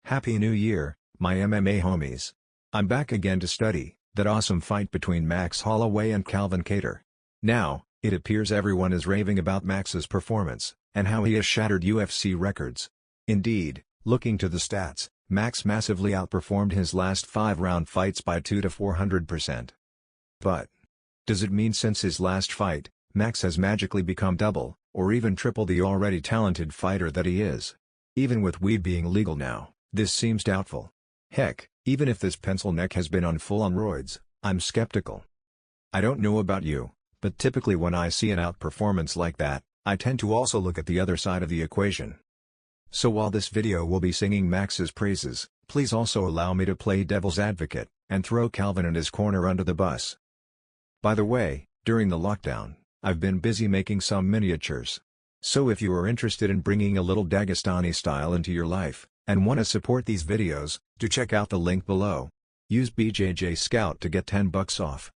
Happy New Year, my MMA homies. I'm back again to study that awesome fight between Max Holloway and Kattar. Now, it appears everyone is raving about Max's performance, and how he has shattered UFC records. Indeed, looking to the stats, Max massively outperformed his last 5-round fights by 200 to 400%. But does it mean since his last fight, Max has magically become double, or even triple the already talented fighter that he is? Even with weed being legal now, this seems doubtful. Heck, even if this pencil neck has been on full-on roids, I'm skeptical. I don't know about you, but typically when I see an outperformance like that, I tend to also look at the other side of the equation. So while this video will be singing Max's praises, please also allow me to play devil's advocate, and throw Calvin and his corner under the bus. By the way, during the lockdown, I've been busy making some miniatures. So if you are interested in bringing a little Dagestani style into your life, and want to support these videos, do check out the link below. Use BJJSCOUT to get $10 off.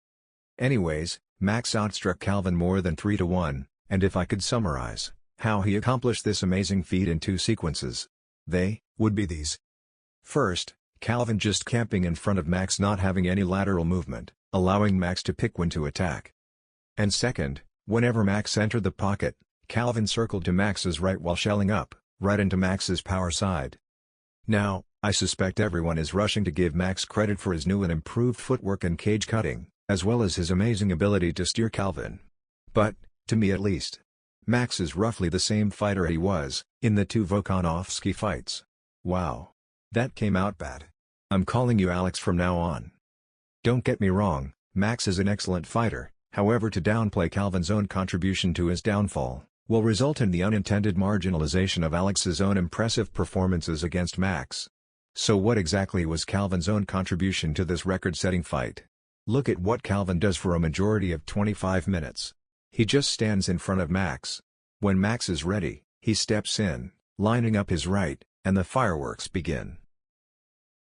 Anyways, Max outstruck Calvin more than 3 to 1, and if I could summarize how he accomplished this amazing feat in 2 sequences, they would be these. First, Calvin just camping in front of Max, not having any lateral movement, allowing Max to pick when to attack. And second, whenever Max entered the pocket, Calvin circled to Max's right while shelling up, right into Max's power side. Now, I suspect everyone is rushing to give Max credit for his new and improved footwork and cage cutting, as well as his amazing ability to steer Calvin. But, to me at least, Max is roughly the same fighter he was in the 2 Volkanovski fights. Wow. That came out bad. I'm calling you Alex from now on. Don't get me wrong, Max is an excellent fighter, however to downplay Calvin's own contribution to his downfall will result in the unintended marginalization of Alex's own impressive performances against Max. So what exactly was Calvin's own contribution to this record-setting fight? Look at what Calvin does for a majority of 25 minutes. He just stands in front of Max. When Max is ready, he steps in, lining up his right, and the fireworks begin.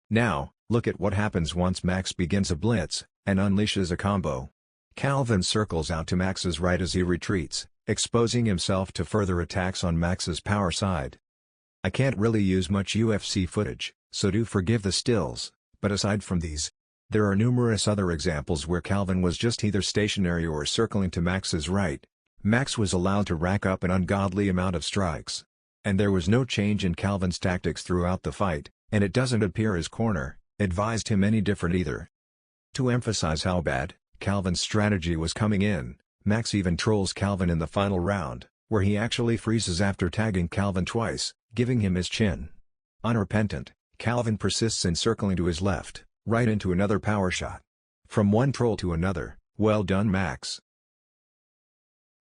Now, look at what happens once Max begins a blitz, and unleashes a combo. Calvin circles out to Max's right as he retreats, exposing himself to further attacks on Max's power side. I can't really use much UFC footage, so do forgive the stills, but aside from these, there are numerous other examples where Calvin was just either stationary or circling to Max's right. Max was allowed to rack up an ungodly amount of strikes. And there was no change in Calvin's tactics throughout the fight, and it doesn't appear his corner advised him any different either. To emphasize how bad Calvin's strategy was coming in, Max even trolls Calvin in the final round, where he actually freezes after tagging Calvin twice, giving him his chin. Unrepentant, Calvin persists in circling to his left, right into another power shot. From one troll to another, well done Max.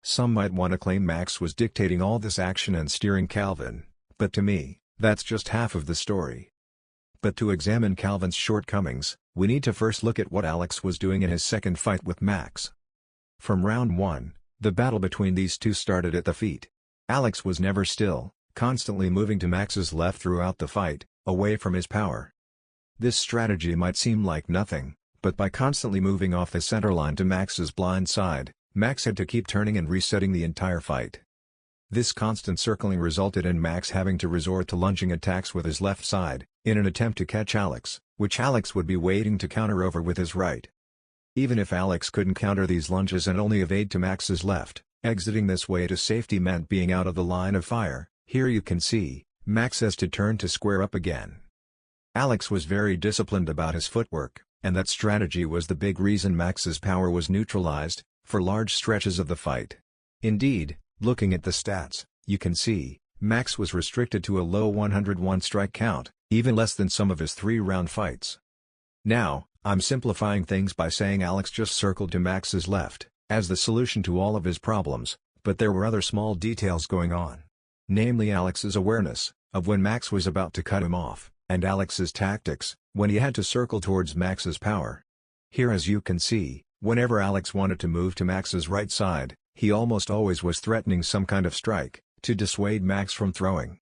Some might want to claim Max was dictating all this action and steering Calvin, but to me, that's just half of the story. But to examine Calvin's shortcomings, we need to first look at what Alex was doing in his second fight with Max. From round 1, the battle between these two started at the feet. Alex was never still, constantly moving to Max's left throughout the fight, away from his power. This strategy might seem like nothing, but by constantly moving off the center line to Max's blind side, Max had to keep turning and resetting the entire fight. This constant circling resulted in Max having to resort to lunging attacks with his left side, in an attempt to catch Alex, which Alex would be waiting to counter over with his right. Even if Alex couldn't counter these lunges and only evade to Max's left, exiting this way to safety meant being out of the line of fire. Here you can see, Max has to turn to square up again. Alex was very disciplined about his footwork, and that strategy was the big reason Max's power was neutralized for large stretches of the fight. Indeed, looking at the stats, you can see, Max was restricted to a low 101 strike count, even less than some of his 3-round fights. Now, I'm simplifying things by saying Alex just circled to Max's left, as the solution to all of his problems, but there were other small details going on. Namely Alex's awareness of when Max was about to cut him off, and Alex's tactics when he had to circle towards Max's power. Here as you can see, whenever Alex wanted to move to Max's right side, he almost always was threatening some kind of strike to dissuade Max from throwing.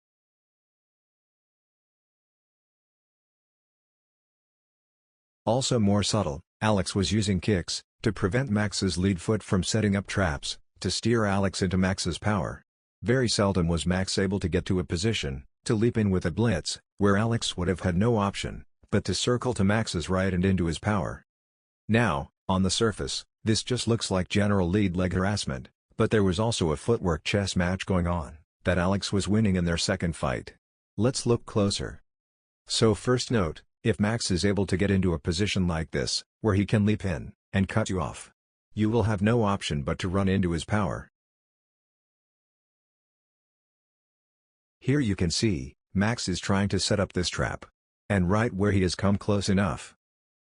Also more subtle, Alex was using kicks to prevent Max's lead foot from setting up traps to steer Alex into Max's power. Very seldom was Max able to get to a position to leap in with a blitz, where Alex would have had no option, but to circle to Max's right and into his power. Now, on the surface, this just looks like general lead leg harassment, but there was also a footwork chess match going on, that Alex was winning in their second fight. Let's look closer. So first note, if Max is able to get into a position like this, where he can leap in, and cut you off, you will have no option but to run into his power. Here you can see, Max is trying to set up this trap. And right where he has come close enough,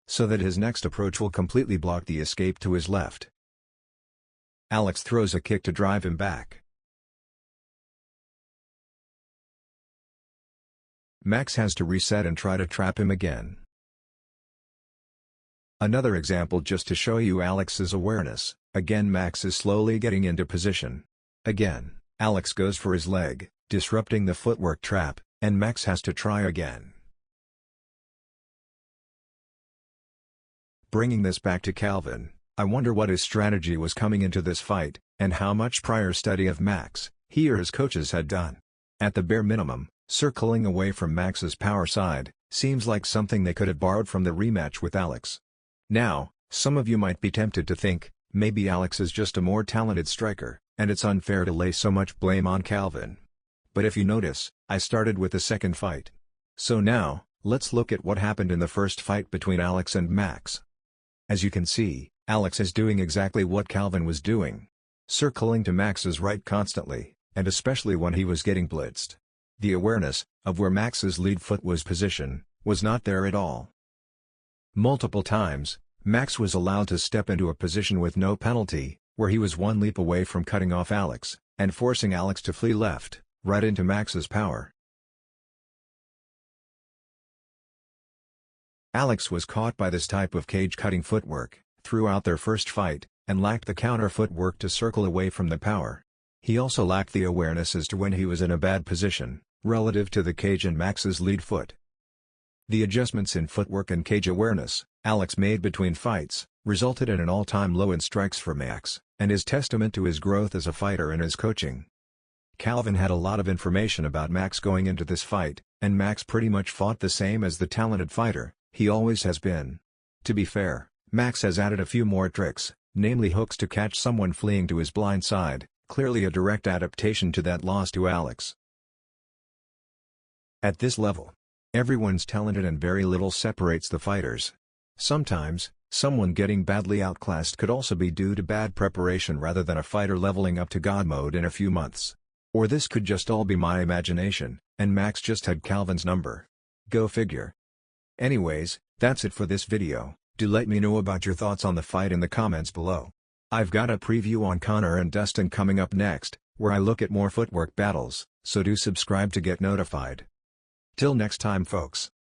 so that his next approach will completely block the escape to his left. Alex throws a kick to drive him back. Max has to reset and try to trap him again. Another example just to show you Alex's awareness. Again Max is slowly getting into position. Again, Alex goes for his leg, disrupting the footwork trap, and Max has to try again. Bringing this back to Calvin, I wonder what his strategy was coming into this fight, and how much prior study of Max he or his coaches had done. At the bare minimum, circling away from Max's power side seems like something they could have borrowed from the rematch with Alex. Now, some of you might be tempted to think, maybe Alex is just a more talented striker, and it's unfair to lay so much blame on Calvin. But if you notice, I started with the second fight. So now, let's look at what happened in the first fight between Alex and Max. As you can see, Alex is doing exactly what Calvin was doing. Circling to Max's right constantly, and especially when he was getting blitzed. The awareness of where Max's lead foot was positioned was not there at all. Multiple times, Max was allowed to step into a position with no penalty, where he was one leap away from cutting off Alex, and forcing Alex to flee left, right into Max's power. Alex was caught by this type of cage-cutting footwork throughout their first fight, and lacked the counter footwork to circle away from the power. He also lacked the awareness as to when he was in a bad position, relative to the cage and Max's lead foot. The adjustments in footwork and cage awareness Alex made between fights resulted in an all-time low in strikes for Max, and is testament to his growth as a fighter and his coaching. Calvin had a lot of information about Max going into this fight, and Max pretty much fought the same as the talented fighter he always has been. To be fair, Max has added a few more tricks, namely hooks to catch someone fleeing to his blind side, clearly a direct adaptation to that loss to Alex. At this level, everyone's talented and very little separates the fighters. Sometimes, someone getting badly outclassed could also be due to bad preparation rather than a fighter leveling up to God mode in a few months. Or this could just all be my imagination, and Max just had Calvin's number. Go figure. Anyways, that's it for this video. Do let me know about your thoughts on the fight in the comments below. I've got a preview on Connor and Dustin coming up next, where I look at more footwork battles, so do subscribe to get notified. Till next time folks.